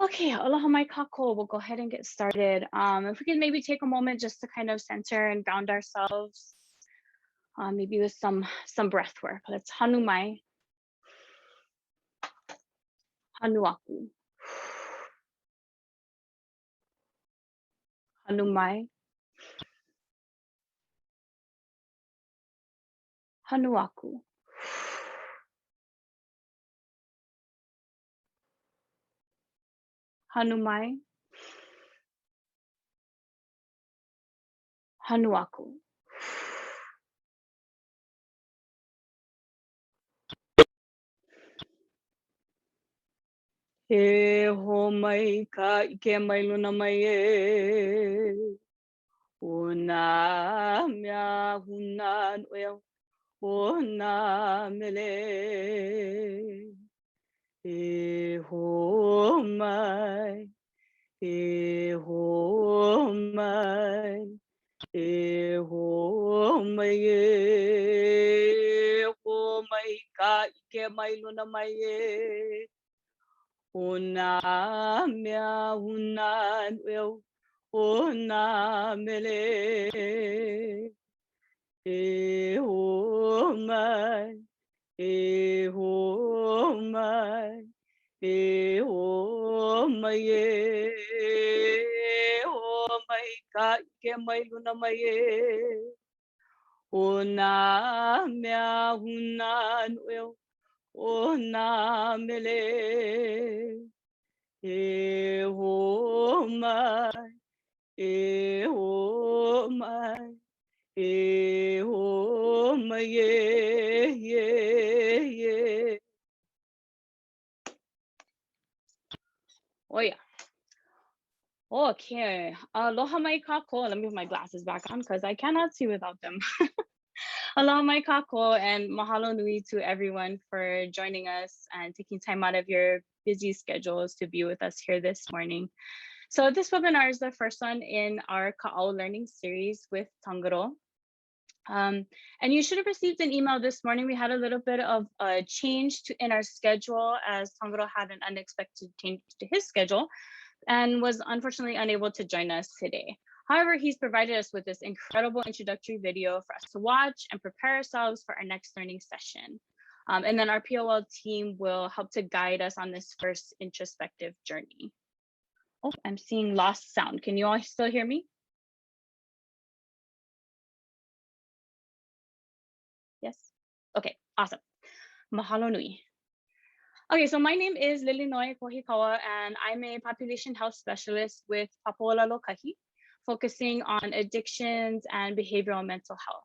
Okay, aloha mai kākou. We'll go ahead and get started. If we can maybe take a moment just to kind of center and ground ourselves, maybe with some breath work. Let's hanu mai, hanu aku, hanu mai, hanu aku, hanu mai, hanu aku. He ho mai ka ike mai luna mai e. O nā mea huna noea o nā mele. E ho mai, e ho mai, e ho mai e ho mai ka ike mai luna mai e. O nā mea huna noea o nā mele. E ho mai, e ho mai, e ho mai e ho mai ka ike mai luna mai e. O nā mea huna noea o nā mele. E ho mai, e ho mai, e ho mai e. Oh yeah. Okay. Aloha mai kākou. Let me put my glasses back on because I cannot see without them. Aloha mai kākou, and mahalo nui to everyone for joining us and taking time out of your busy schedules to be with us here this morning. So this webinar is the first one in our Kaʻao learning series with Tangarō. And you should have received an email this morning. We had a little bit of a change in our schedule as Tangarō had an unexpected change to his schedule and was unfortunately unable to join us today. However, he's provided us with this incredible introductory video for us to watch and prepare ourselves for our next learning session. And then our POL team will help to guide us on this first introspective journey. Oh, I'm seeing lost sound. Can you all still hear me? Yes? Okay, awesome. Mahalo nui. Okay, so my name is Lilinoe Kohikawa, and I'm a population health specialist with Papo'ola Lokahi, focusing on addictions and behavioral mental health.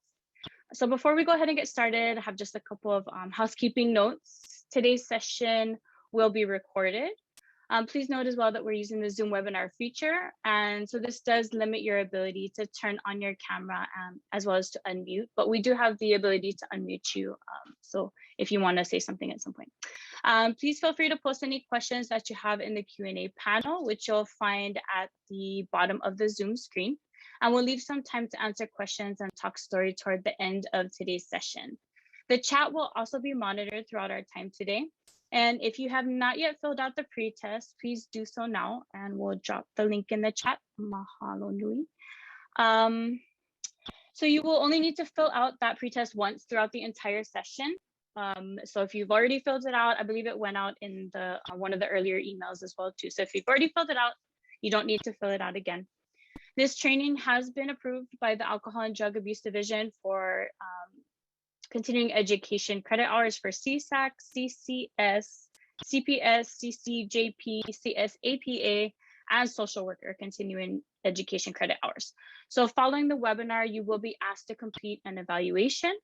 So before we go ahead and get started, I have just a couple of housekeeping notes. Today's session will be recorded. Please note as well that we're using the Zoom webinar feature. And so this does limit your ability to turn on your camera as well as to unmute, but we do have the ability to unmute you. So if you want to say something at some point. Please feel free to post any questions that you have in the Q&A panel, which you'll find at the bottom of the Zoom screen. And we'll leave some time to answer questions and talk story toward the end of today's session. The chat will also be monitored throughout our time today. And if you have not yet filled out the pre-test, please do so now, and we'll drop the link in the chat. Mahalo nui. So you will only need to fill out that pre-test once throughout the entire session. So if you've already filled it out, I believe it went out in the one of the earlier emails as well too. So if you've already filled it out, you don't need to fill it out again. This training has been approved by the Alcohol and Drug Abuse Division for continuing education credit hours for CSAC, CCS, CPS, CCJP, CSAPA, and social worker continuing education credit hours. So following the webinar, you will be asked to complete an evaluation.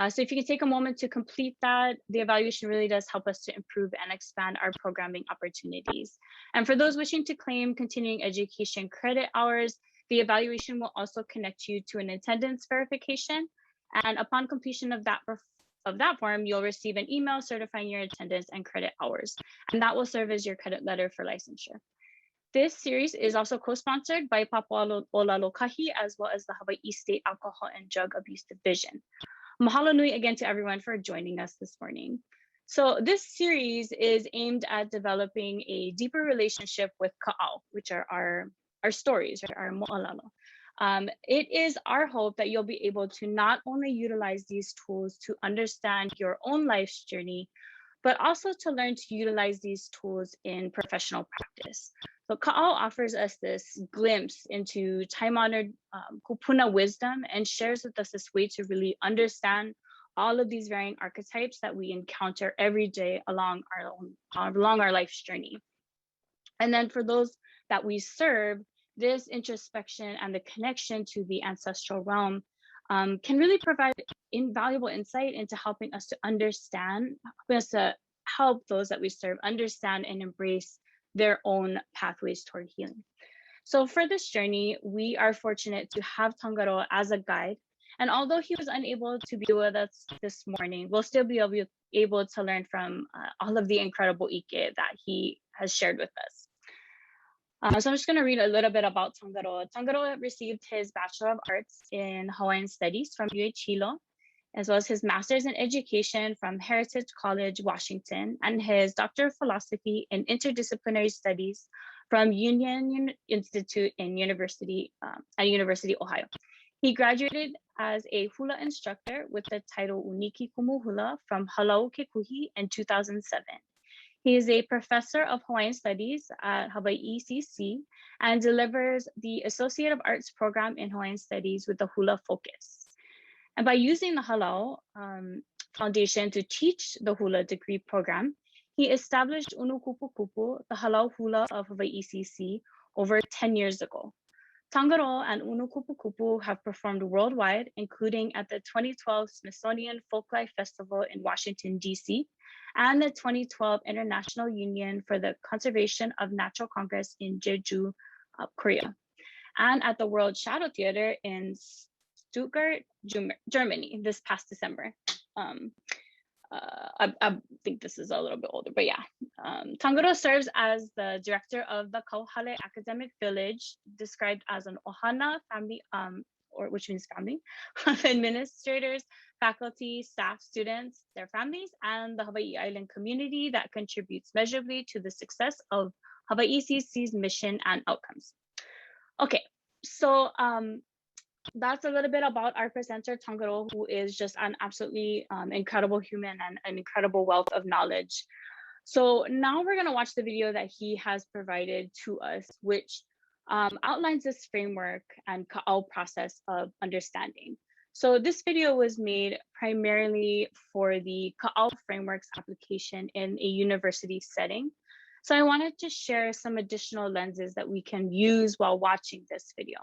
So if you can take a moment to complete that, the evaluation really does help us to improve and expand our programming opportunities. And for those wishing to claim continuing education credit hours, the evaluation will also connect you to an attendance verification. And upon completion of that form, you'll receive an email certifying your attendance and credit hours. And that will serve as your credit letter for licensure. This series is also co-sponsored by Papo'ola Lokahi, as well as the Hawaii State Alcohol and Drug Abuse Division. Mahalo nui again to everyone for joining us this morning. So this series is aimed at developing a deeper relationship with Kaʻao, which are our stories, right, our mo'olelo. It is our hope that you'll be able to not only utilize these tools to understand your own life's journey, but also to learn to utilize these tools in professional practice. So Kaʻao offers us this glimpse into time-honored kupuna wisdom and shares with us this way to really understand all of these varying archetypes that we encounter every day along our life's journey. And then for those that we serve, this introspection and the connection to the ancestral realm can really provide invaluable insight into helping us to understand, helping us to help those that we serve understand and embrace their own pathways toward healing. So for this journey, we are fortunate to have Tangarō as a guide. And although he was unable to be with us this morning, we'll still be able to learn from all of the incredible ike that he has shared with us. So I'm just going to read a little bit about Tangarō. Tangarō received his Bachelor of Arts in Hawaiian Studies from UH Hilo, as well as his Master's in Education from Heritage College, Washington, and his Doctor of Philosophy in Interdisciplinary Studies from Union Institute at University, Ohio. He graduated as a hula instructor with the title Uniki Kumu Hula from Halau Kekuhi in 2007. He is a professor of Hawaiian Studies at Hawaii ECC and delivers the Associate of Arts program in Hawaiian Studies with the hula focus. And by using the Halau Foundation to teach the hula degree program, he established Unu Kupu Kupu, the Halau Hula of Hawaii ECC, over 10 years ago. Tangarō and Unu Kupu Kupu have performed worldwide, including at the 2012 Smithsonian Folklife Festival in Washington, D.C., and the 2012 International Union for the Conservation of Natural Congress in Jeju, Korea, and at the World Shadow Theater in Stuttgart, Germany this past December. I think this is a little bit older, but yeah. Tangarō serves as the director of the Kauhale Academic Village, described as an ohana family, which means family, of administrators, faculty, staff, students, their families, and the Hawaii Island community that contributes measurably to the success of Hawaii ECC's mission and outcomes. Okay, so that's a little bit about our presenter, Tangarō, who is just an absolutely incredible human and an incredible wealth of knowledge. So now we're going to watch the video that he has provided to us, which outlines this framework and Kaʻao process of understanding. So this video was made primarily for the Kaʻao framework's application in a university setting. So I wanted to share some additional lenses that we can use while watching this video.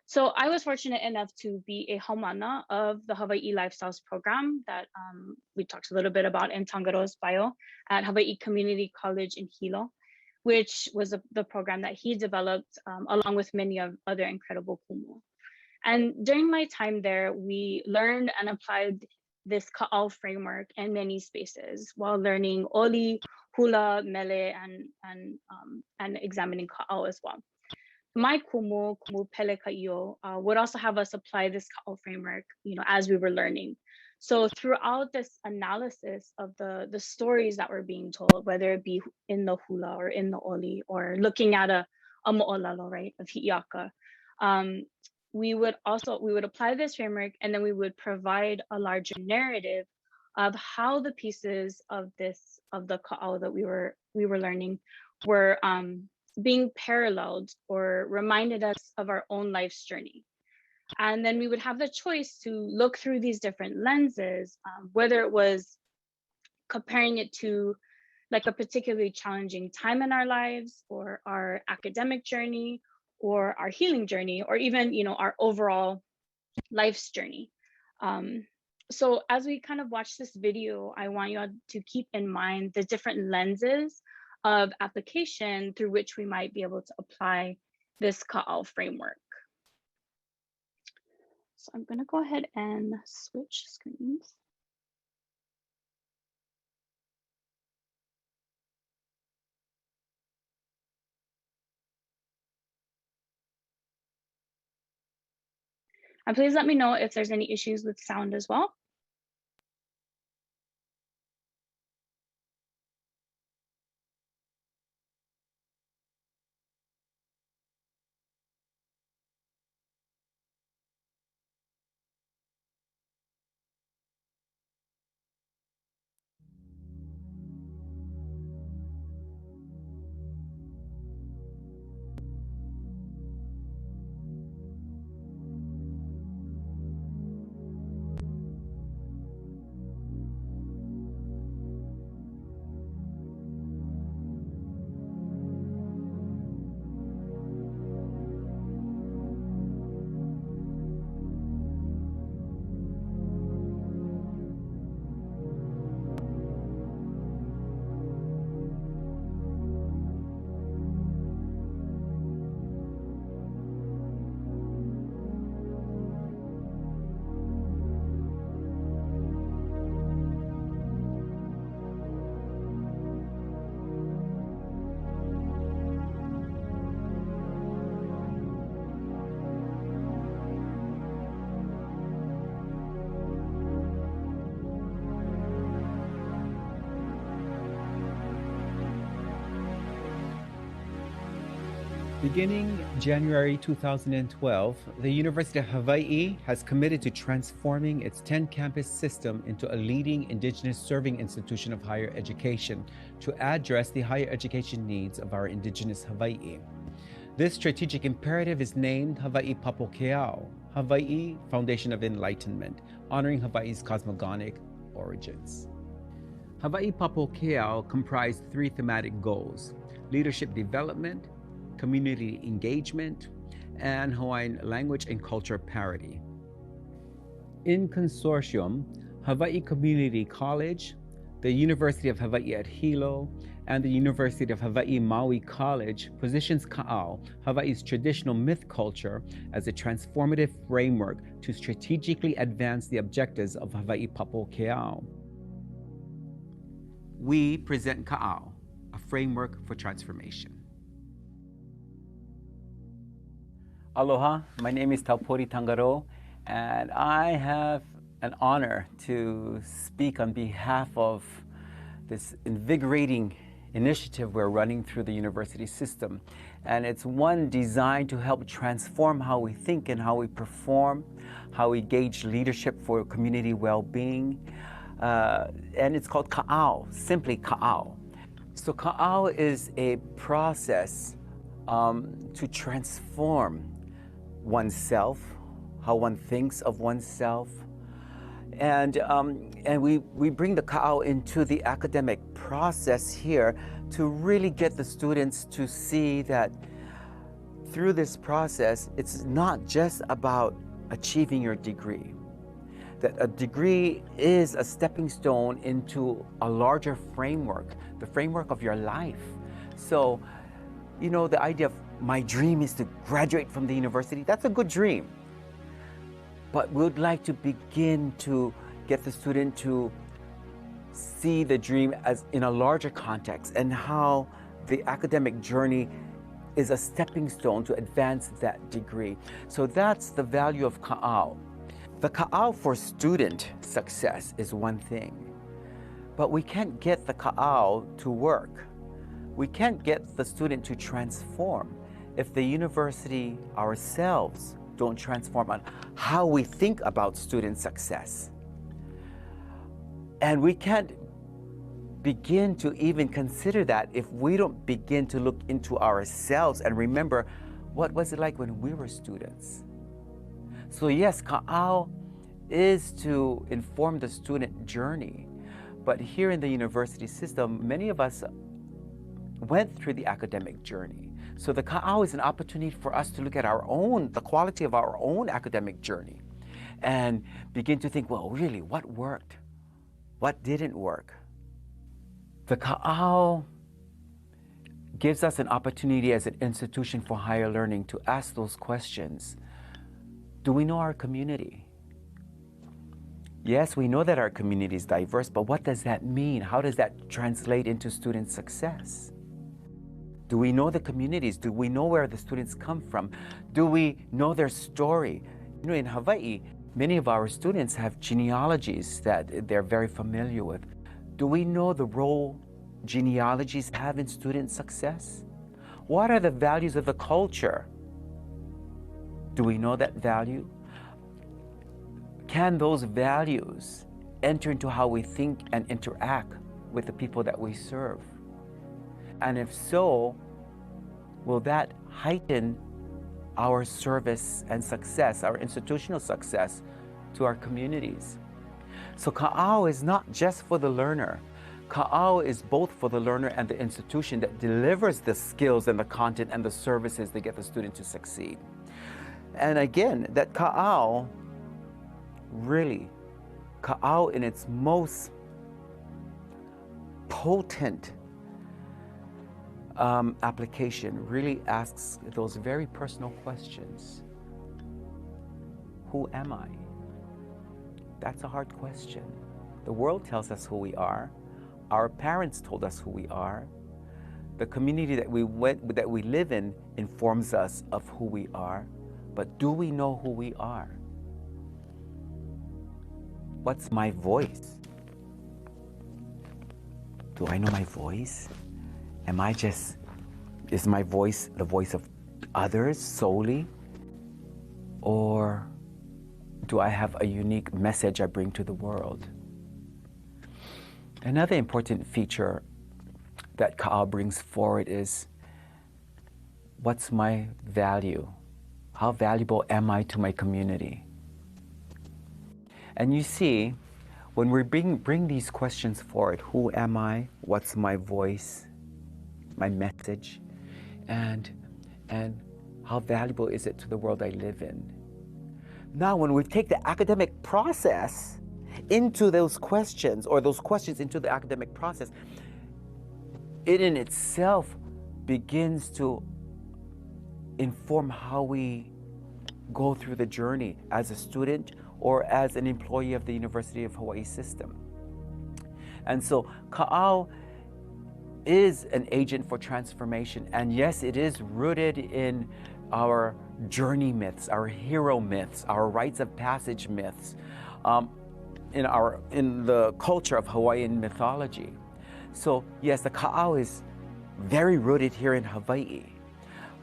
So I was fortunate enough to be a haumana of the Hawaii Lifestyles program that we talked a little bit about in Tangaro's bio at Hawaii Community College in Hilo, which was the program that he developed along with many of other incredible kumu. And during my time there, we learned and applied this Kaʻao framework in many spaces while learning oli, hula, mele, and examining Kaʻao as well. My kumu pele kaʻio, would also have us apply this Kaʻao framework, as we were learning. So throughout this analysis of the stories that were being told, whether it be in the hula or in the oli, or looking at a mo'olelo, right, of hi'iaka, we would apply this framework, and then we would provide a larger narrative of how the pieces of the Kaʻao that we were learning were being paralleled or reminded us of our own life's journey. And then we would have the choice to look through these different lenses, whether it was comparing it to like a particularly challenging time in our lives, or our academic journey, or our healing journey, or even, our overall life's journey. So as we kind of watch this video, I want you all to keep in mind the different lenses of application through which we might be able to apply this Kaʻao framework. So I'm going to go ahead and switch screens. And please let me know if there's any issues with sound as well. Beginning January 2012, the University of Hawaii has committed to transforming its 10-campus system into a leading Indigenous serving institution of higher education to address the higher education needs of our Indigenous Hawaii. This strategic imperative is named Hawaii Papo Kaʻao, Hawaii Foundation of Enlightenment, honoring Hawaii's cosmogonic origins. Hawaii Papo Kaʻao comprised 3 thematic goals: leadership development, community engagement, and Hawaiian language and culture parity. In consortium, Hawaii Community College, the University of Hawaii at Hilo, and the University of Hawaii Maui College positions Kaʻao, Hawaii's traditional myth culture, as a transformative framework to strategically advance the objectives of Hawaii Papo Kaʻao. We present Kaʻao, a framework for transformation. Aloha, my name is Taupori Tangarō, and I have an honor to speak on behalf of this invigorating initiative we're running through the university system. And it's one designed to help transform how we think and how we perform, how we gauge leadership for community well-being. And it's called Kaʻao, simply Kaʻao. So Kaʻao is a process to transform oneself, how one thinks of oneself. And we bring the Kaʻao into the academic process here to really get the students to see that through this process, it's not just about achieving your degree. That a degree is a stepping stone into a larger framework, the framework of your life. So, you know, the idea of my dream is to graduate from the university, that's a good dream. But we'd like to begin to get the student to see the dream as in a larger context and how the academic journey is a stepping stone to advance that degree. So that's the value of Kaʻao. The Kaʻao for student success is one thing, but we can't get the Kaʻao to work. We can't get the student to transform if the university ourselves don't transform on how we think about student success. And we can't begin to even consider that if we don't begin to look into ourselves and remember what was it like when we were students. So yes, Kaʻao is to inform the student journey, but here in the university system, many of us went through the academic journey. So the Kaʻao is an opportunity for us to look at the quality of our own academic journey and begin to think, well, really, what worked? What didn't work? The Kaʻao gives us an opportunity as an institution for higher learning to ask those questions. Do we know our community? Yes, we know that our community is diverse, but what does that mean? How does that translate into student success? Do we know the communities? Do we know where the students come from? Do we know their story? You know, in Hawaii, many of our students have genealogies that they're very familiar with. Do we know the role genealogies have in student success? What are the values of the culture? Do we know that value? Can those values enter into how we think and interact with the people that we serve? And if so, will that heighten our service and success, our institutional success to our communities? So Kaʻao is not just for the learner. Kaʻao is both for the learner and the institution that delivers the skills and the content and the services that get the student to succeed. And again, that Kaʻao, really, Kaʻao in its most potent application really asks those very personal questions. Who am I? That's a hard question. The world tells us who we are. Our parents told us who we are. The community that we live in informs us of who we are. But do we know who we are? What's my voice? Do I know my voice? Is my voice the voice of others solely? Or do I have a unique message I bring to the world? Another important feature that Kaʻao brings forward is, what's my value? How valuable am I to my community? And you see, when we bring these questions forward, who am I? What's my voice? My message? And how valuable is it to the world I live in? Now, when we take the academic process into those questions, or those questions into the academic process, it in itself begins to inform how we go through the journey as a student or as an employee of the University of Hawaii system. And so Kaʻao is an agent for transformation. And yes, it is rooted in our journey myths, our hero myths, our rites of passage myths, in the culture of Hawaiian mythology. So yes, the Kaʻao is very rooted here in Hawaii.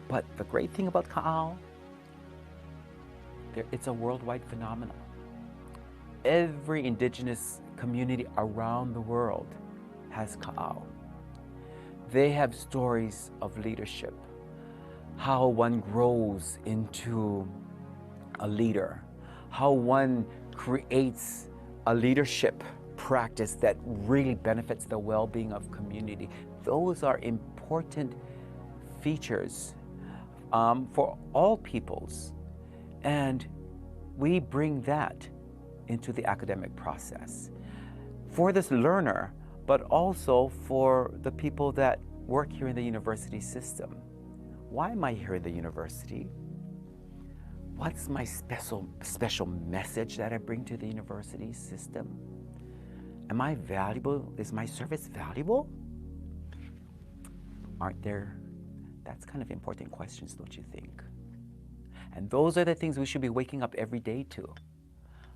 But the great thing about Kaʻao, it's a worldwide phenomenon. Every indigenous community around the world has Kaʻao. They have stories of leadership, how one grows into a leader, how one creates a leadership practice that really benefits the well-being of community. Those are important features for all peoples. And we bring that into the academic process for this learner, but also for the people that work here in the university system. Why am I here in the university? What's my special message that I bring to the university system? Am I valuable? Is my service valuable? That's kind of important questions, don't you think? And those are the things we should be waking up every day to.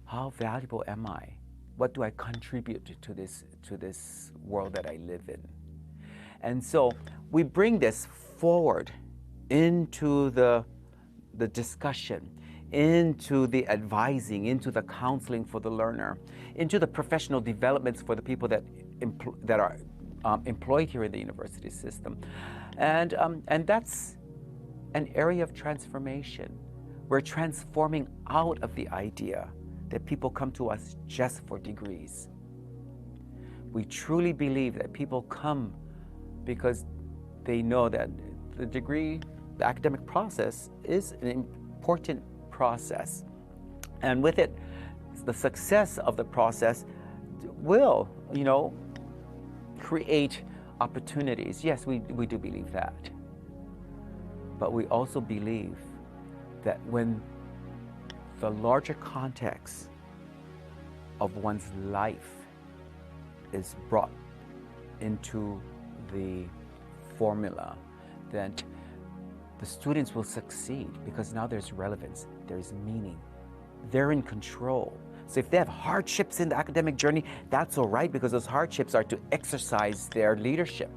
How valuable am I? What do I contribute to this world that I live in? And so we bring this forward into the discussion, into the advising, into the counseling for the learner, into the professional developments for the people that are employed here in the university system. And that's an area of transformation. We're transforming out of the idea that people come to us just for degrees. We truly believe that people come because they know that the degree, the academic process is an important process. And with it, the success of the process will, create opportunities. Yes, we do believe that. But we also believe that when the larger context of one's life is brought into the formula, then the students will succeed because now there's relevance, there's meaning, they're in control. So if they have hardships in the academic journey, that's all right, because those hardships are to exercise their leadership.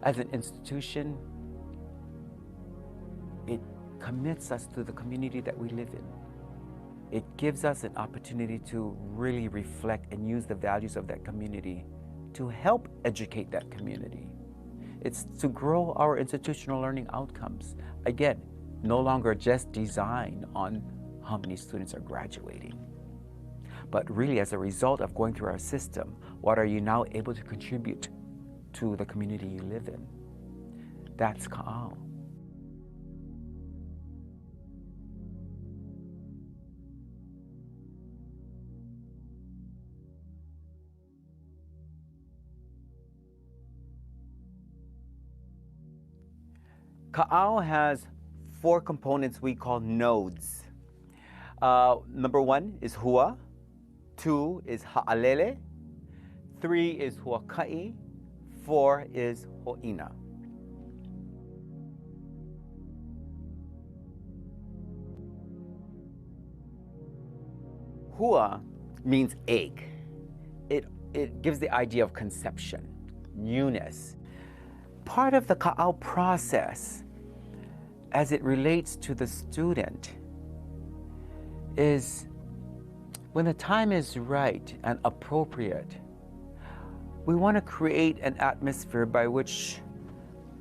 As an institution, it commits us to the community that we live in. It gives us an opportunity to really reflect and use the values of that community to help educate that community. It's to grow our institutional learning outcomes. Again, no longer just design on how many students are graduating, but really as a result of going through our system, what are you now able to contribute to the community you live in? That's Kaʻao. Kaʻao has 4 components we call nodes. Number 1 is Hua, 2 is Ha'alele, 3 is Huakai, 4 is Hoina. Hua means egg. It gives the idea of conception, newness. Part of the Kaʻao process as it relates to the student is when the time is right and appropriate, we want to create an atmosphere by which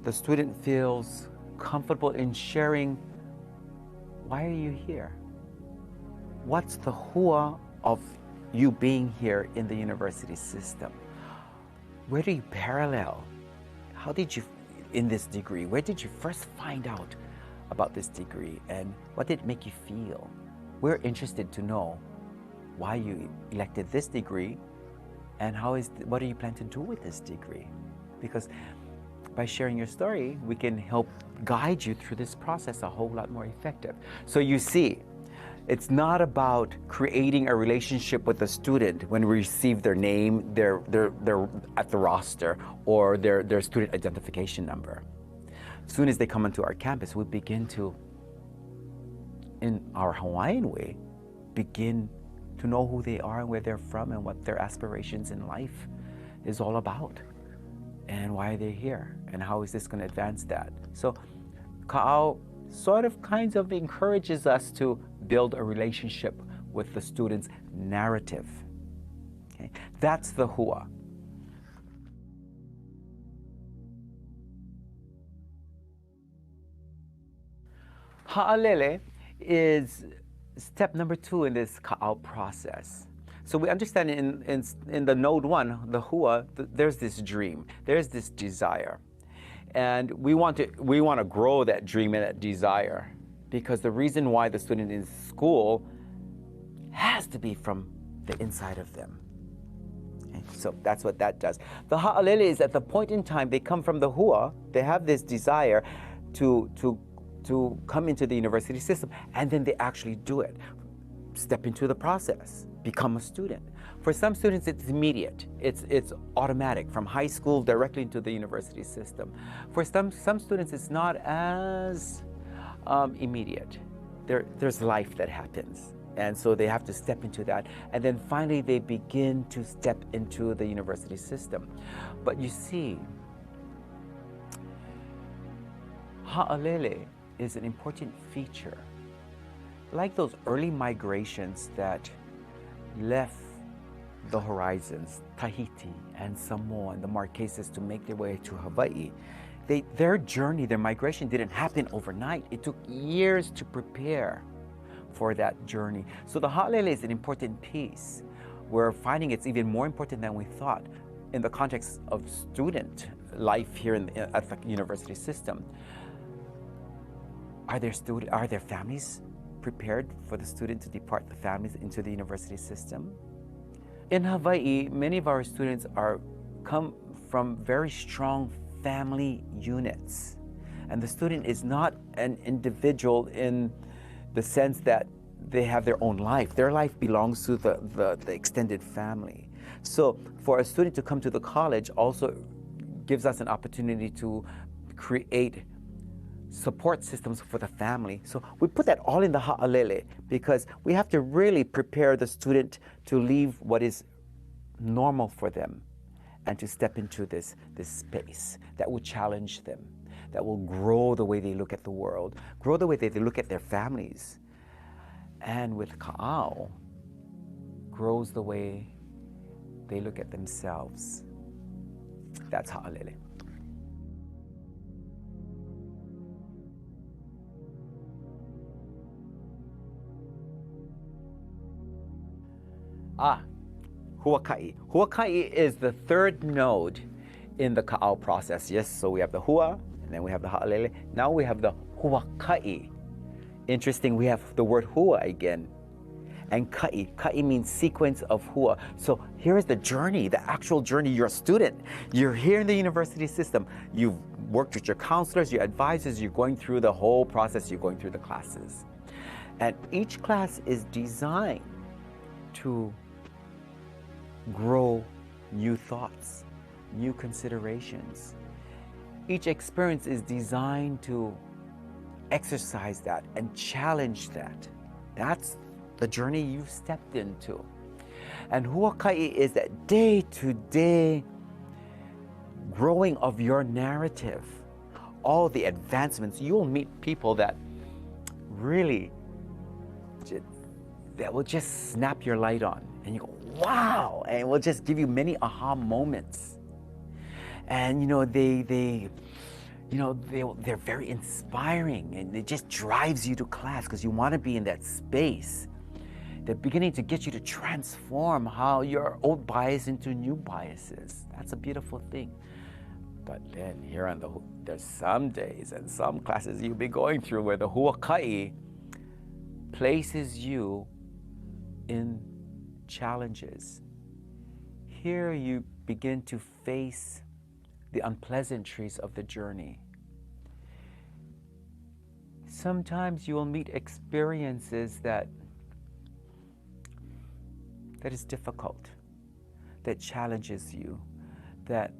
the student feels comfortable in sharing, why are you here? What's the hua of you being here in the university system? Where do you parallel? How did you, in this degree, where did you first find out about this degree and what did it make you feel? We're interested to know why you elected this degree and what do you plan to do with this degree? Because by sharing your story, we can help guide you through this process a whole lot more effective. So you see, it's not about creating a relationship with the student when we receive their name, they're at the roster, or their student identification number. As soon as they come onto our campus, we begin to, in our Hawaiian way, begin to know who they are and where they're from and what their aspirations in life is all about and why they're here and how is this going to advance that. So Kaʻao sort of kinds of encourages us to build a relationship with the student's narrative. Okay? That's the hua. Ha'alele is step number 2 in this Kaʻao process. So we understand in the node 1, the hua, there's this dream, there's this desire. And we want to grow that dream and that desire, because the reason why the student is in school has to be from the inside of them. Okay? So that's what that does. The ha'alele is at the point in time they come from the hua, they have this desire to come into the university system, and then they actually do it. Step into the process, become a student. For some students, it's immediate. It's automatic from high school directly into the university system. For some students, it's not as immediate. There's life that happens. And so they have to step into that. And then finally, they begin to step into the university system. But you see, ha'alele is an important feature. Like those early migrations that left the horizons, Tahiti and Samoa and the Marquesas, to make their way to Hawaii, their journey, their migration didn't happen overnight. It took years to prepare for that journey. So the ha'alele is an important piece. We're finding it's even more important than we thought in the context of student life here at the university system. Are their families prepared for the student to depart the families into the university system? In Hawaii, many of our students come from very strong family units. And the student is not an individual in the sense that they have their own life. Their life belongs to the extended family. So for a student to come to the college also gives us an opportunity to create support systems for the family. So we put that all in the ha'alele because we have to really prepare the student to leave what is normal for them and to step into this space that will challenge them, that will grow the way they look at the world, grow the way they look at their families. And with Kaʻao, grows the way they look at themselves. That's ha'alele. Huakai. Huakai is the third node in the Kaʻao process. Yes, so we have the hua, and then we have the ha'alele. Now we have the Huakai. Interesting, we have the word hua again. And kai. Kai means sequence of hua. So here's the journey, the actual journey. You're a student. You're here in the university system. You've worked with your counselors, your advisors. You're going through the whole process. You're going through the classes. And each class is designed to grow new thoughts, new considerations. Each experience is designed to exercise that and challenge that. That's the journey you've stepped into. And Huakai is that day-to-day growing of your narrative, all the advancements, you'll meet people that really, that will just snap your light on. And you go, wow, and it will just give you many aha moments. And they're very inspiring, and it just drives you to class because you want to be in that space. They're beginning to get you to transform how your old bias into new biases. That's a beautiful thing. But then here there's some days and some classes you'll be going through where the Huakai places you in challenges. Here you begin to face the unpleasantries of the journey. Sometimes you will meet experiences that is difficult, that challenges you, that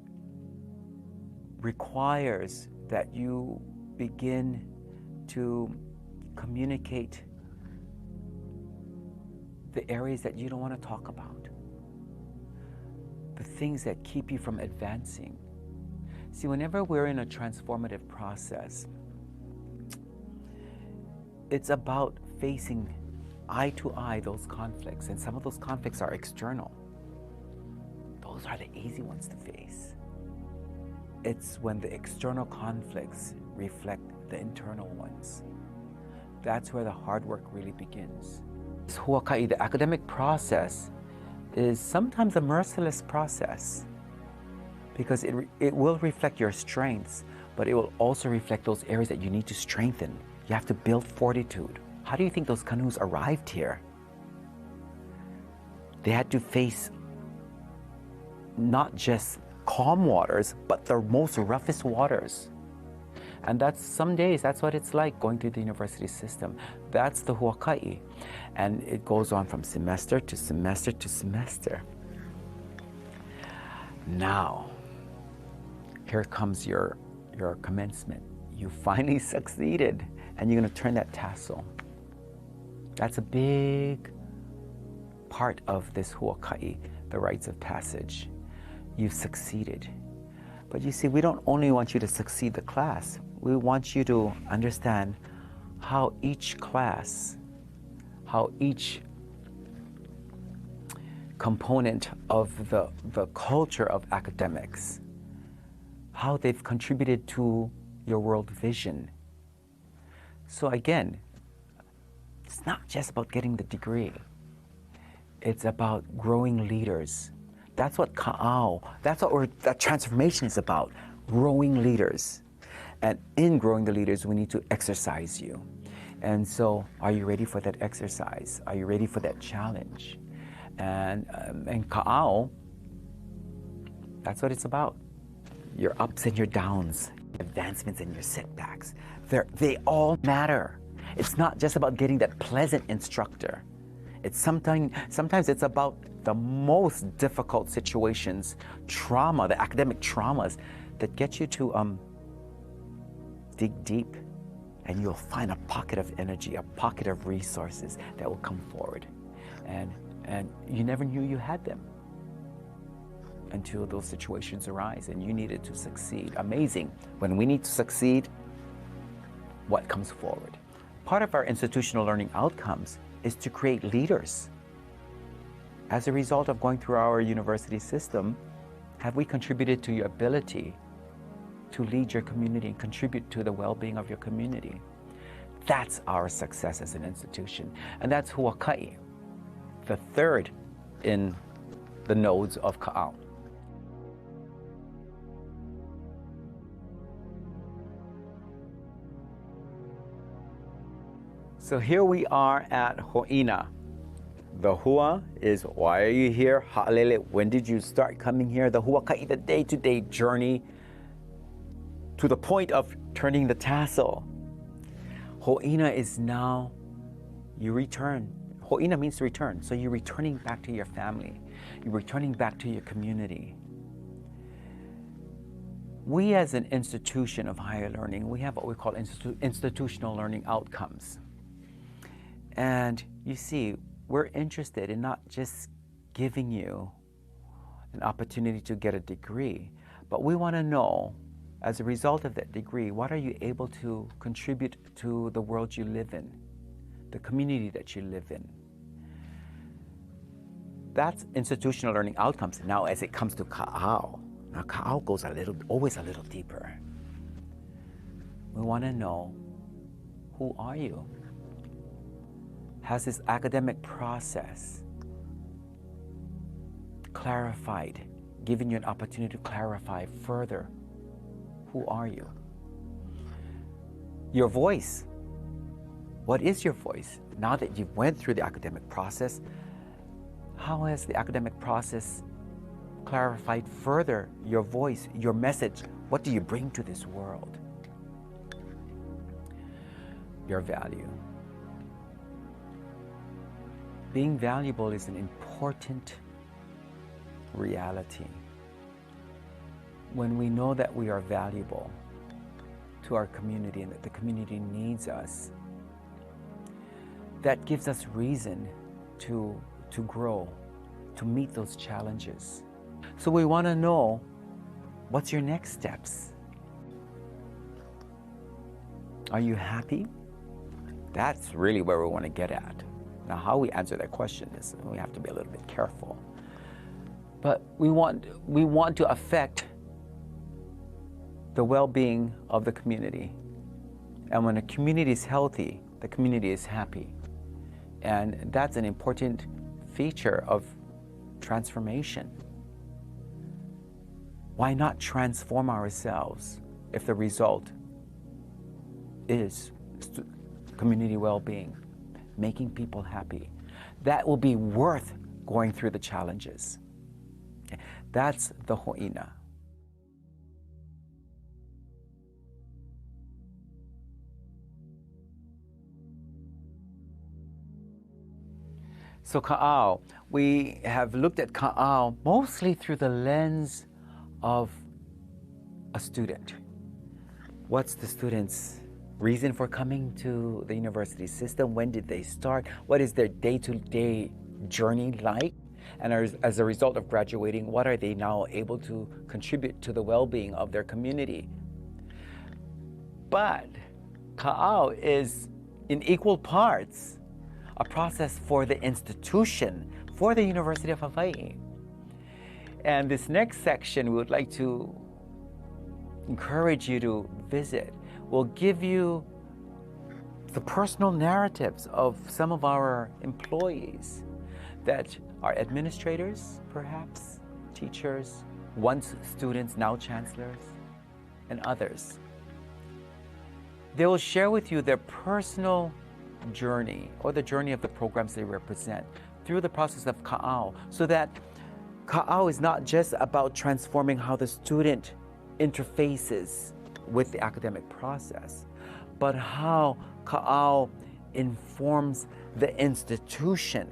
requires that you begin to communicate the areas that you don't want to talk about, the things that keep you from advancing. See, whenever we're in a transformative process, it's about facing eye to eye those conflicts, and some of those conflicts are external. Those are the easy ones to face. It's when the external conflicts reflect the internal ones. That's where the hard work really begins. This Huakai, the academic process, is sometimes a merciless process because it will reflect your strengths, but it will also reflect those areas that you need to strengthen. You have to build fortitude. How do you think those canoes arrived here? They had to face not just calm waters, but the most roughest waters. And some days, that's what it's like going through the university system. That's the Huakai. And it goes on from semester to semester to semester. Now, here comes your commencement. You finally succeeded, and you're going to turn that tassel. That's a big part of this Huakai, the rites of passage. You've succeeded. But you see, we don't only want you to succeed the class, we want you to understand how each class, how each component of the culture of academics, how they've contributed to your world vision. So again, it's not just about getting the degree. It's about growing leaders. That's what Kaʻao, that transformation is about, growing leaders. And in growing the leaders, we need to exercise you. And so, are you ready for that exercise? Are you ready for that challenge? And Kaʻao, that's what it's about. Your ups and your downs, your advancements and your setbacks, they all matter. It's not just about getting that pleasant instructor. It's sometimes it's about the most difficult situations, trauma, the academic traumas that get you to dig deep, and you'll find a pocket of energy, a pocket of resources that will come forward. And you never knew you had them until those situations arise and you needed to succeed. Amazing. When we need to succeed, what comes forward? Part of our institutional learning outcomes is to create leaders. As a result of going through our university system, have we contributed to your ability to lead your community and contribute to the well-being of your community? That's our success as an institution. And that's Huakai, the third in the nodes of Kaʻao. So here we are at Hoina. The Hua is, why are you here? Ha'alele, when did you start coming here? The Huakai, the day-to-day journey to the point of turning the tassel. Hoina is now, you return. Hoina means to return. So you're returning back to your family. You're returning back to your community. We as an institution of higher learning, we have what we call institutional learning outcomes. And you see, we're interested in not just giving you an opportunity to get a degree, but we want to know As a result of that degree, what are you able to contribute to the world you live in, the community that you live in? That's institutional learning outcomes. Now, as it comes to Kaʻao, now Kaʻao goes always a little deeper. We want to know, who are you? Has this academic process clarified, given you an opportunity to clarify further? Who are you? Your voice. What is your voice? Now that you've went through the academic process, how has the academic process clarified further your voice, your message? What do you bring to this world? Your value. Being valuable is an important reality. When we know that we are valuable to our community and that the community needs us, that gives us reason to grow, to meet those challenges. So we want to know, what's your next steps? Are you happy? That's really where we want to get at. Now, how we answer that question is, we have to be a little bit careful. But we want to affect the well-being of the community. And when a community is healthy, the community is happy. And that's an important feature of transformation. Why not transform ourselves if the result is community well-being, making people happy? That will be worth going through the challenges. That's the Hoina. So Kaʻao, we have looked at Kaʻao mostly through the lens of a student. What's the student's reason for coming to the university system? When did they start? What is their day-to-day journey like? And as a result of graduating, what are they now able to contribute to the well-being of their community? But Kaʻao is in equal parts a process for the institution, for the University of Hawaii. And this next section we would like to encourage you to visit will give you the personal narratives of some of our employees that are administrators, perhaps, teachers, once students, now chancellors, and others. They will share with you their personal journey or the journey of the programs they represent through the process of Kaʻao, so that Kaʻao is not just about transforming how the student interfaces with the academic process, but how Kaʻao informs the institution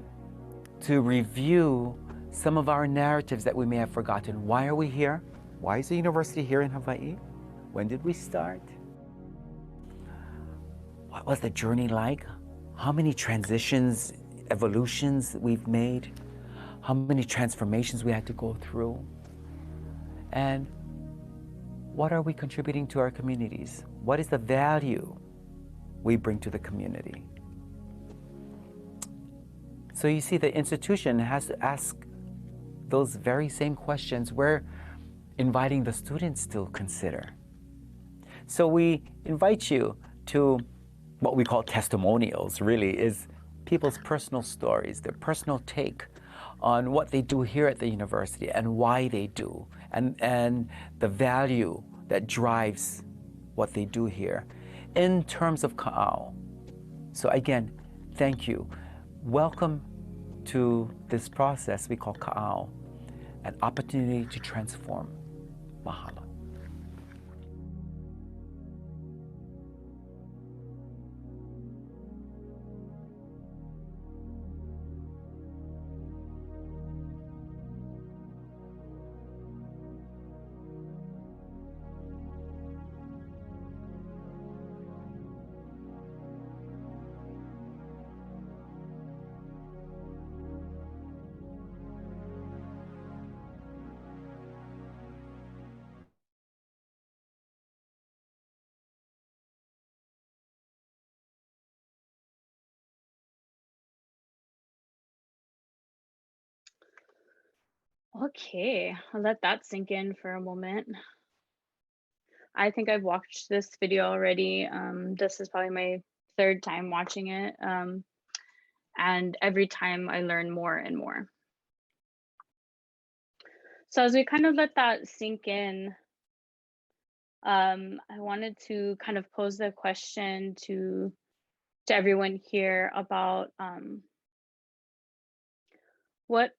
to review some of our narratives that we may have forgotten. Why are we here? Why is the university here in Hawaii? When did we start? What was the journey like? How many transitions, evolutions we've made? How many transformations we had to go through? And what are we contributing to our communities? What is the value we bring to the community? So you see, the institution has to ask those very same questions we're inviting the students to consider. So we invite you to what we call testimonials, really, is people's personal stories, their personal take on what they do here at the university and why they do, and the value that drives what they do here in terms of Kaʻao. So again, thank you. Welcome to this process we call Kaʻao, an opportunity to transform. Mahalo. Okay, I'll let that sink in for a moment. I think I've watched this video already. This is probably my third time watching it. And every time I learn more and more. So as we kind of let that sink in, I wanted to kind of pose the question to everyone here about what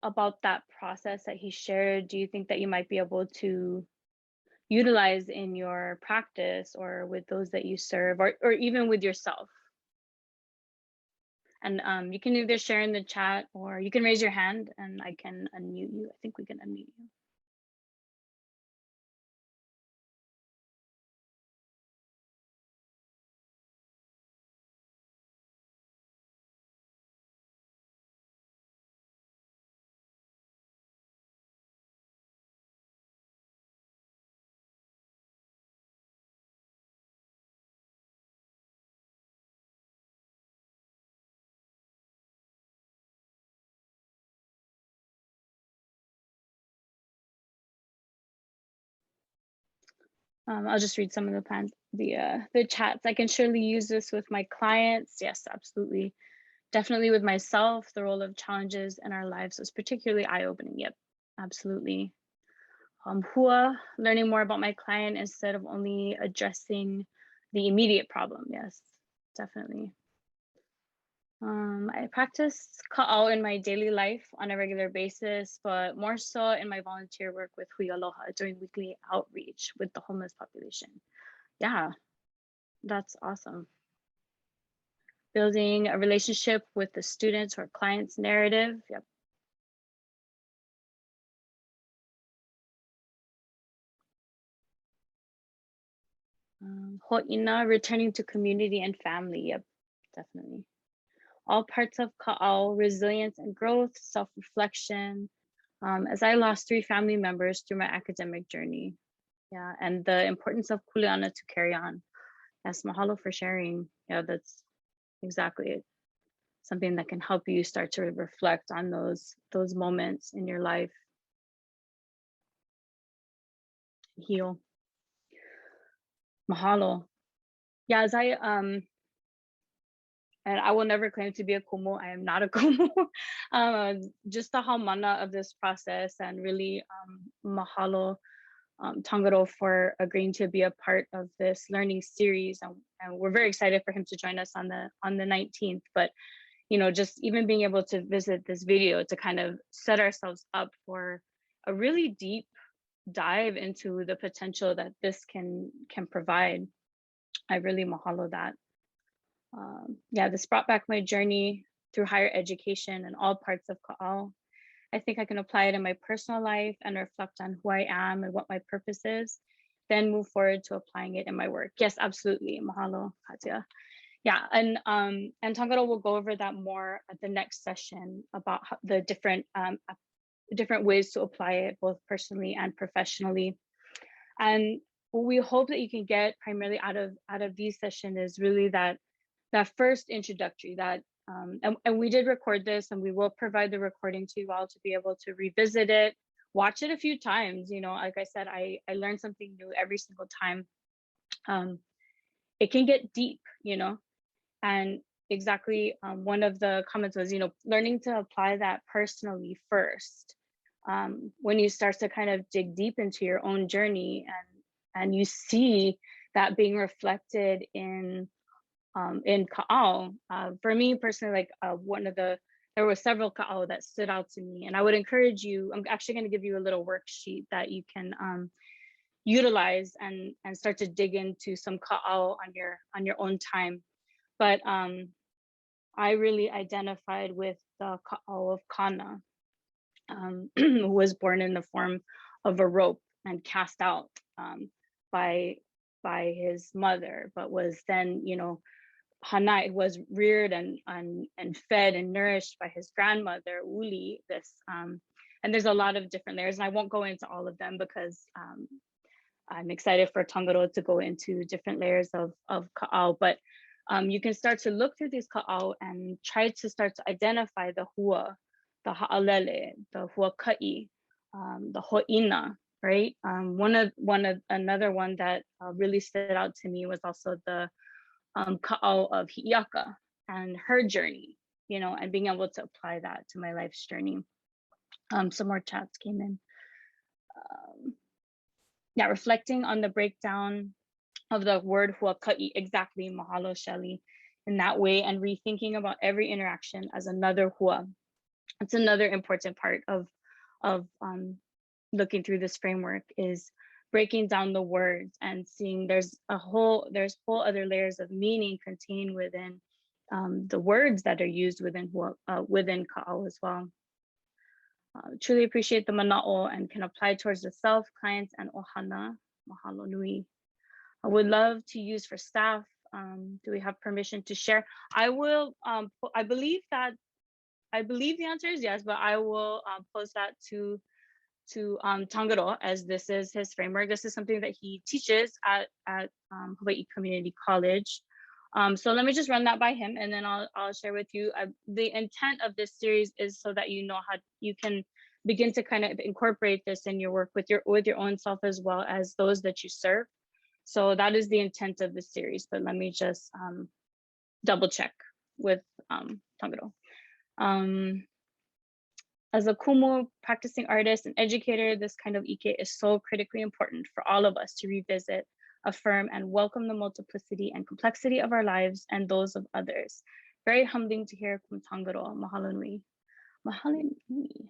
about that process that he shared do you think that you might be able to utilize in your practice or with those that you serve, or even with yourself? And you can either share in the chat or you can raise your hand and I can unmute you. I think we can unmute you. I'll just read some of the chats. I can surely use this with my clients. Yes, absolutely. Definitely with myself, the role of challenges in our lives was particularly eye-opening. Yep, absolutely. Hua, learning more about my client instead of only addressing the immediate problem. Yes, definitely. I practice Kaʻao in my daily life on a regular basis, but more so in my volunteer work with Hui Aloha during weekly outreach with the homeless population. Yeah, that's awesome. Building a relationship with the students or clients' narrative. Yep. Hoina, returning to community and family. Yep, definitely. All parts of Kaʻao, resilience and growth, self-reflection. As I lost 3 family members through my academic journey. Yeah, and the importance of kuleana to carry on. Yes, mahalo for sharing. Yeah, that's exactly it. Something that can help you start to reflect on those moments in your life. Heal. Mahalo. Yeah, as and I will never claim to be a kumu. I am not a kumu. Just the haumana of this process, and really mahalo Tangarō for agreeing to be a part of this learning series, and we're very excited for him to join us on the 19th. But just even being able to visit this video to kind of set ourselves up for a really deep dive into the potential that this can provide. I really mahalo that. Yeah, this brought back my journey through higher education and all parts of Kaʻao. I think I can apply it in my personal life and reflect on who I am and what my purpose is, then move forward to applying it in my work. Yes, absolutely. Mahalo, Katya. Yeah, and Tangarō will go over that more at the next session about the different ways to apply it, both personally and professionally. And what we hope that you can get primarily out of these sessions is really that first introductory, and we did record this, and we will provide the recording to you all to be able to revisit it, watch it a few times. Like I said, I learn something new every single time. It can get deep, and exactly one of the comments was, learning to apply that personally first. When you start to kind of dig deep into your own journey, and you see that being reflected in Kaʻao. For me personally, like there were several Kaʻao that stood out to me, and I would encourage you. I'm actually going to give you a little worksheet that you can utilize and start to dig into some Kaʻao on your own time. But I really identified with the Kaʻao of Kana, who was born in the form of a rope and cast out by his mother, but was then, Hanai was reared and fed and nourished by his grandmother, Uli. And there's a lot of different layers, and I won't go into all of them because I'm excited for Tangarō to go into different layers of Kaʻao. But you can start to look through these Kaʻao and try to start to identify the hua the ha'alele, the Huakai, the Hoina, right? Another one that really stood out to me was also the Kaʻao of Hi'iaka and her journey, you know, and being able to apply that to my life's journey. Some more chats came in. Yeah, reflecting on the breakdown of the word Huakai, exactly, mahalo Shelly, in that way, and rethinking about every interaction as another hua. It's another important part of looking through this framework, is breaking down the words and seeing there's whole other layers of meaning contained within the words that are used within Kaʻao as well. Truly appreciate the mana'o and can apply towards the self, clients, and ohana. Mahalo nui. I would love to use for staff. Do we have permission to share? I will. I believe the answer is yes, but I will post that to Tangarō, as this is his framework. This is something that he teaches at Hawaii Community College. So let me just run that by him, and then I'll share with you. The intent of this series is so that you know how you can begin to kind of incorporate this in your work with your own self, as well as those that you serve. So that is the intent of this series, but let me just double check with Tangarō. As a kumu, practicing artist and educator, this kind of ike is so critically important for all of us to revisit, affirm, and welcome the multiplicity and complexity of our lives and those of others. Very humbling to hear from Tangarō. Mahalo nui. Mahalo nui.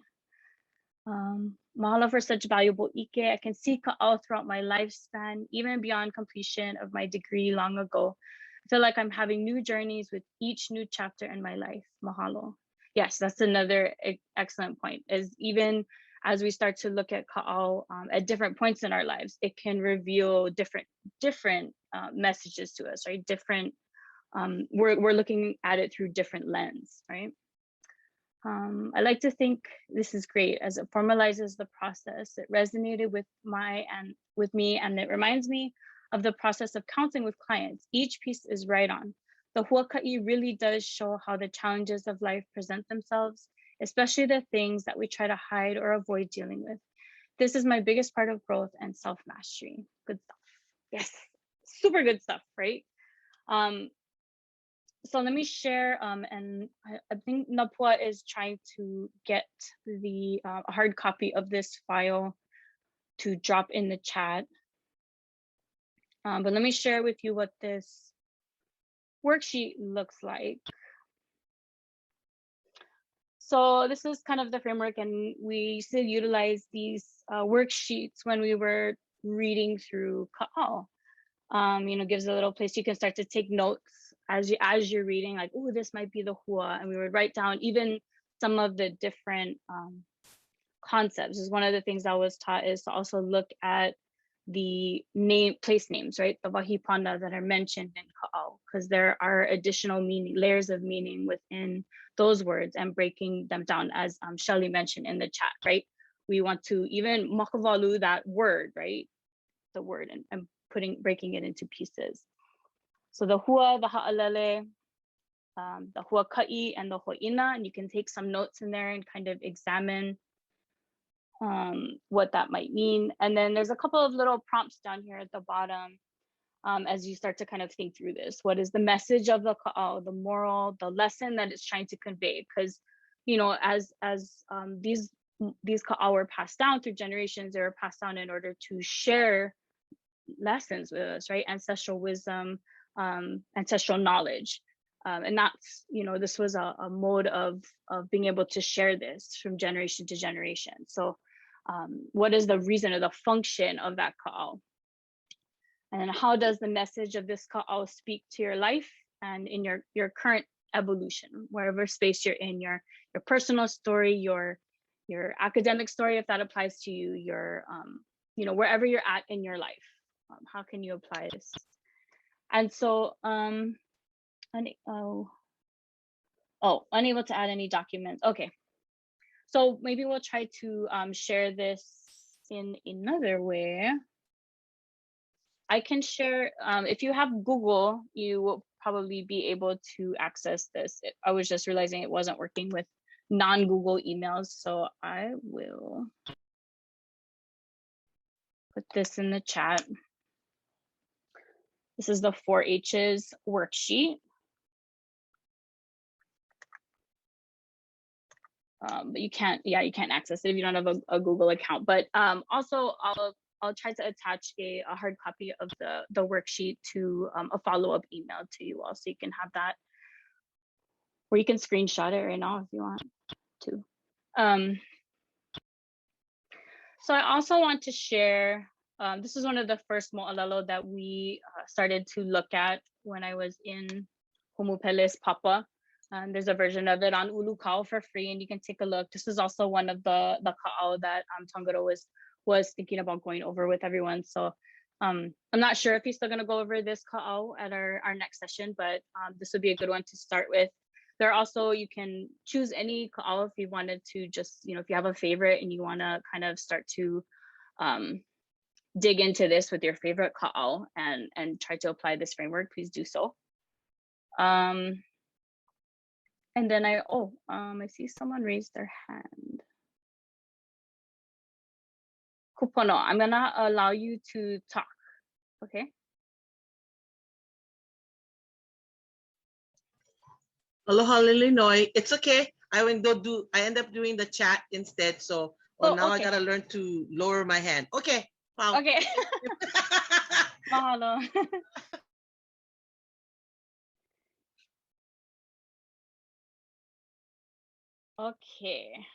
Mahalo for such valuable ike. I can see Kaʻao throughout my lifespan, even beyond completion of my degree long ago. I feel like I'm having new journeys with each new chapter in my life. Mahalo. Yes, that's another excellent point, is even as we start to look at Kaʻao at different points in our lives, it can reveal different messages to us, right? Different, we're looking at it through different lens, right? I like to think this is great as it formalizes the process. It resonated with me, and it reminds me of the process of counseling with clients. Each piece is right on. The Huakai really does show how the challenges of life present themselves, especially the things that we try to hide or avoid dealing with. This is my biggest part of growth and self-mastery. Good stuff. Yes, super good stuff, right? So let me share, and I think Napua is trying to get the hard copy of this file to drop in the chat. But let me share with you what this worksheet looks like. So this is kind of the framework, and we used to utilize these worksheets when we were reading through Kaʻao. You know, gives a little place you can start to take notes as you're reading, like, oh, this might be the hua, and we would write down even some of the different concepts. Is one of the things I was taught, is to also look at the place names, right? The wahipana that are mentioned in Kaʻao, because there are additional layers of meaning within those words, and breaking them down, as Shelly mentioned in the chat, right? We want to even makavalu that word, right? The word, and breaking it into pieces. So the hua, the ha'alele, the huakai, and the hoina, and you can take some notes in there and kind of examine what that might mean. And then there's a couple of little prompts down here at the bottom as you start to kind of think through this. What is the message of the Kaʻao, the moral, the lesson that it's trying to convey? Because, you know, as these Kaʻao were passed down through generations, they were passed down in order to share lessons with us, right? Ancestral wisdom, ancestral knowledge. And that's, you know, this was a mode of being able to share this from generation to generation. So what is the reason or the function of that Kaʻao? And how does the message of this Kaʻao speak to your life and in your current evolution, wherever space you're in, your personal story, your academic story, if that applies to you, your you know, wherever you're at in your life, how can you apply this? And so unable to add any documents. Okay, so maybe we'll try to share this in another way. I can share, if you have Google, you will probably be able to access this. I was just realizing it wasn't working with non-Google emails. So I will put this in the chat. This is the 4-H's worksheet. But you can't access it if you don't have a Google account. But also I'll try to attach a hard copy of the worksheet to a follow-up email to you all, so you can have that, or you can screenshot it right now if you want to. So I also want to share, this is one of the first mo'olelo that we started to look at when I was in Humupele's Papa. There's a version of it on Ulu Kaʻao for free, and you can take a look. This is also one of the Kaʻao that Tangarō was thinking about going over with everyone. So I'm not sure if he's still going to go over this Kaʻao at our next session, but this would be a good one to start with. There are also, you can choose any Kaʻao if you wanted to, just, if you have a favorite and you want to kind of start to dig into this with your favorite Kaʻao and try to apply this framework, please do so. And then I see someone raised their hand. Kupono, I'm gonna allow you to talk, okay? Aloha Lilinoi. It's okay. I end up doing the chat instead. So now okay. I gotta learn to lower my hand. Okay. Wow. Okay. Mahalo. Okay.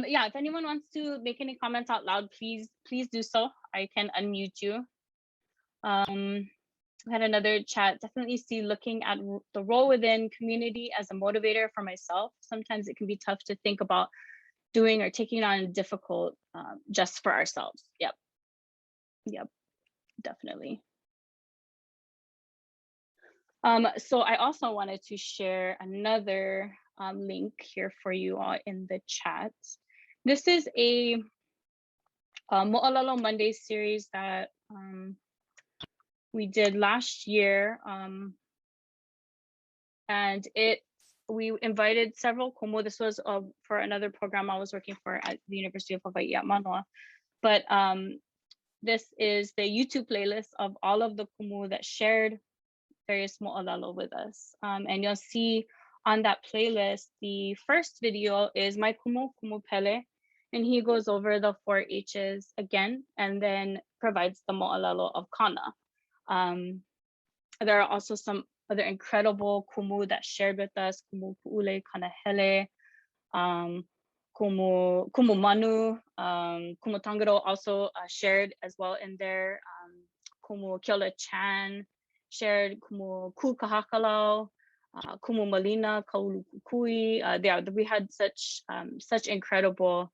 Yeah, if anyone wants to make any comments out loud, please do so. I can unmute you. I had another chat. Definitely see looking at the role within community as a motivator for myself. Sometimes it can be tough to think about doing or taking on difficult just for ourselves. Yep, definitely. So I also wanted to share another link here for you all in the chat. This is a Mo'olelo Monday series that we did last year, and we invited several kumu. This was for another program I was working for at the University of Hawaii at Manoa. But this is the YouTube playlist of all of the kumu that shared various mo'olelo with us. And you'll see on that playlist, the first video is my kumu, Kumu Pele, and he goes over the 4-H's again, and then provides the mo'olelo of Kana. There are also some other incredible kumu that shared with us, Kumu Pu'ule, Kanahele, Kumu Manu, Kumu Tangaro also shared as well in there. Kumu Kiola Chan shared Kumu Ku Kahakalau, Kumu Malina, Kaulu Kukui. We had such incredible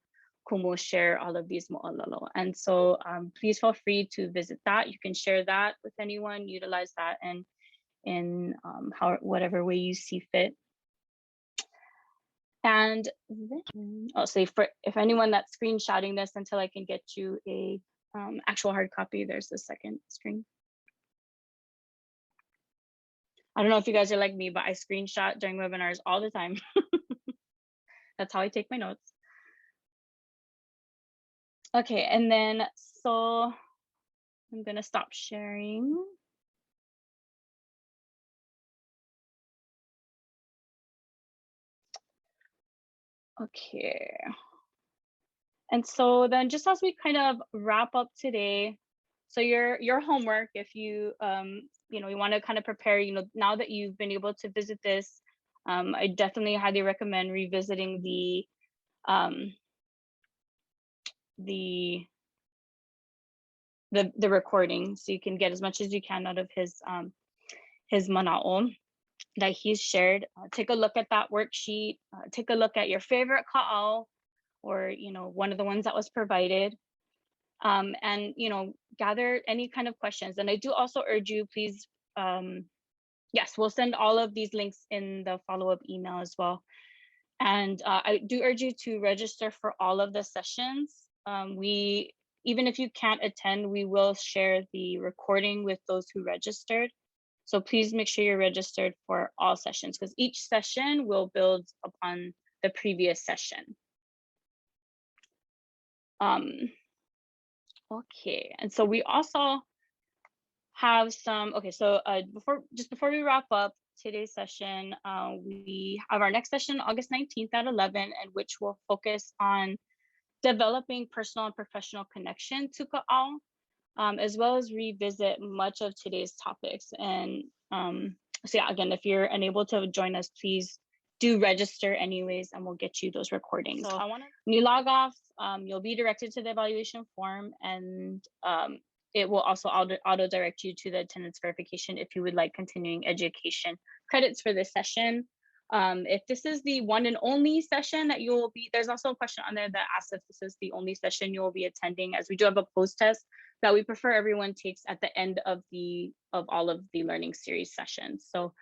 kumu share all of these mo'olelo. And so please feel free to visit that. You can share that with anyone, utilize that in whatever way you see fit. And then I'll say if anyone that's screenshotting this until I can get you a actual hard copy, there's the second screen. I don't know if you guys are like me, but I screenshot during webinars all the time. That's how I take my notes. Okay, and then so I'm gonna stop sharing. Okay. And so then just as we kind of wrap up today, so your homework, if you you want to kind of prepare, now that you've been able to visit this, I definitely highly recommend revisiting the recording, so you can get as much as you can out of his mana'o that he's shared. Take a look at that worksheet, take a look at your favorite Kaʻao, or one of the ones that was provided, and gather any kind of questions. And I do also urge you, please, yes, we'll send all of these links in the follow-up email as well. And I do urge you to register for all of the sessions. Even if you can't attend, we will share the recording with those who registered. So please make sure you're registered for all sessions, because each session will build upon the previous session. Okay, and so we also have some, okay, so before we wrap up today's session, we have our next session August 19th at 11, and which will focus on developing personal and professional connection to Kaʻao, as well as revisit much of today's topics. And so yeah, again, if you're unable to join us, please do register anyways, and we'll get you those recordings. So when you log off, you'll be directed to the evaluation form, and it will also auto direct you to the attendance verification if you would like continuing education credits for this session. If this is the one and only session that you will be, there's also a question on there that asks if this is the only session you will be attending, as we do have a post test that we prefer everyone takes at the end of all of the learning series sessions. So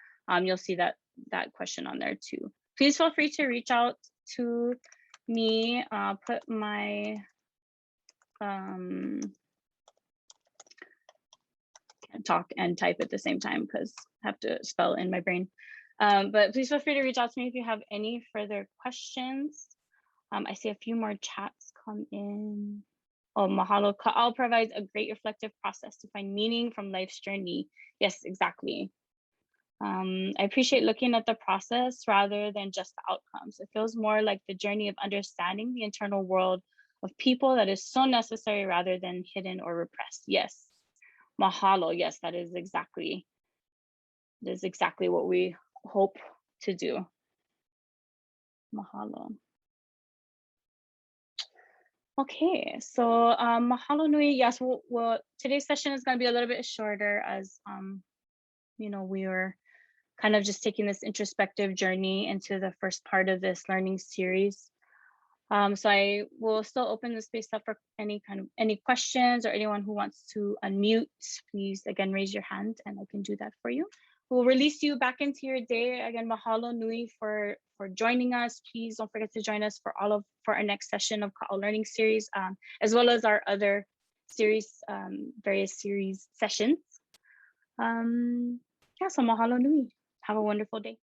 you'll see that question on there too. Please feel free to reach out to me. Put my can't talk and type at the same time because I have to spell in my brain. But please feel free to reach out to me if you have any further questions. I see a few more chats come in. Oh, mahalo. Kaʻao provides a great reflective process to find meaning from life's journey. Yes, exactly. I appreciate looking at the process rather than just the outcomes. It feels more like the journey of understanding the internal world of people that is so necessary rather than hidden or repressed. Yes, mahalo. Yes, that is exactly what we hope to do. Mahalo. Okay, so mahalo nui. Yes, well, today's session is going to be a little bit shorter, as you know, we are kind of just taking this introspective journey into the first part of this learning series. So I will still open the space up for any questions, or anyone who wants to unmute. Please again raise your hand, and I can do that for you. We'll release you back into your day. Again, mahalo nui for joining us. Please don't forget to join us for our next session of Kaʻao Learning Series, as well as our other series, various series sessions. Yeah, so mahalo nui. Have a wonderful day.